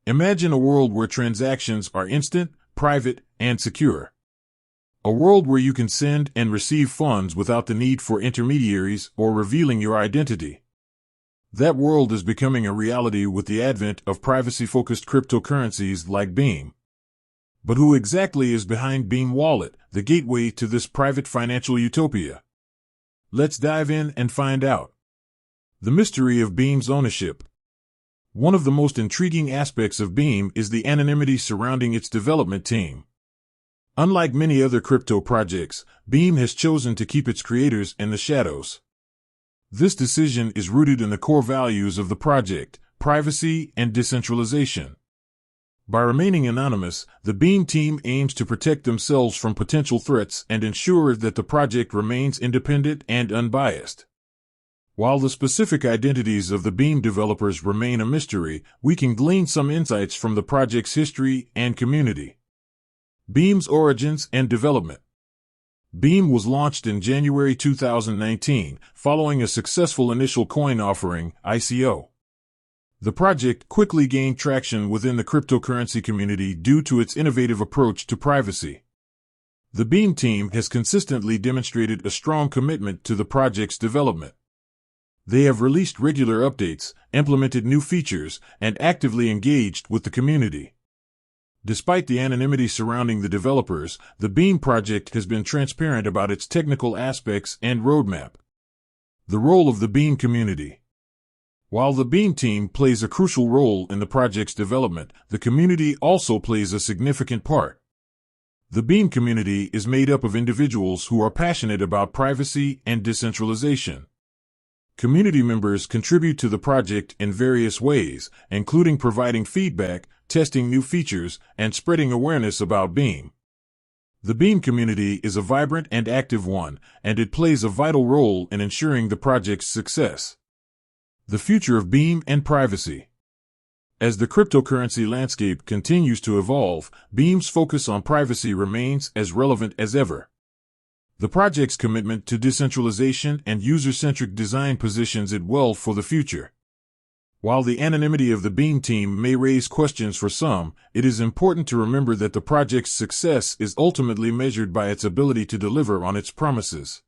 Imagine a world where transactions are instant, private, and secure. A world where you can send and receive funds without the need for intermediaries or revealing your identity. That world is becoming a reality with the advent of privacy-focused cryptocurrencies like Beam. But who exactly is behind Beam Wallet, the gateway to this private financial utopia? Let's dive in and find out. The mystery of Beam's ownership. One of the most intriguing aspects of Beam is the anonymity surrounding its development team. Unlike many other crypto projects, Beam has chosen to keep its creators in the shadows. This decision is rooted in the core values of the project, privacy and decentralization. By remaining anonymous, the Beam team aims to protect themselves from potential threats and ensure that the project remains independent and unbiased. While the specific identities of the Beam developers remain a mystery, we can glean some insights from the project's history and community. Beam's origins and development. Beam was launched in January 2019, following a successful initial coin offering, ICO. The project quickly gained traction within the cryptocurrency community due to its innovative approach to privacy. The Beam team has consistently demonstrated a strong commitment to the project's development. They have released regular updates, implemented new features, and actively engaged with the community. Despite the anonymity surrounding the developers, the Beam project has been transparent about its technical aspects and roadmap. The role of the Beam community. While the Beam team plays a crucial role in the project's development, the community also plays a significant part. The Beam community is made up of individuals who are passionate about privacy and decentralization. Community members contribute to the project in various ways, including providing feedback, testing new features, and spreading awareness about Beam. The Beam community is a vibrant and active one, and it plays a vital role in ensuring the project's success. The future of Beam and privacy. As the cryptocurrency landscape continues to evolve, Beam's focus on privacy remains as relevant as ever. The project's commitment to decentralization and user-centric design positions it well for the future. While the anonymity of the Beam team may raise questions for some, it is important to remember that the project's success is ultimately measured by its ability to deliver on its promises.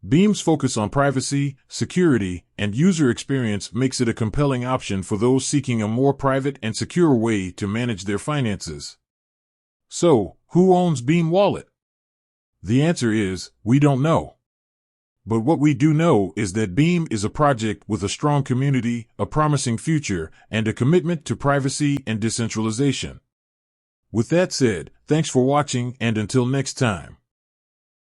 Beam's focus on privacy, security, and user experience makes it a compelling option for those seeking a more private and secure way to manage their finances. So, who owns Beam Wallet? The answer is, we don't know. But what we do know is that Beam is a project with a strong community, a promising future, and a commitment to privacy and decentralization. With that said, thanks for watching, and until next time.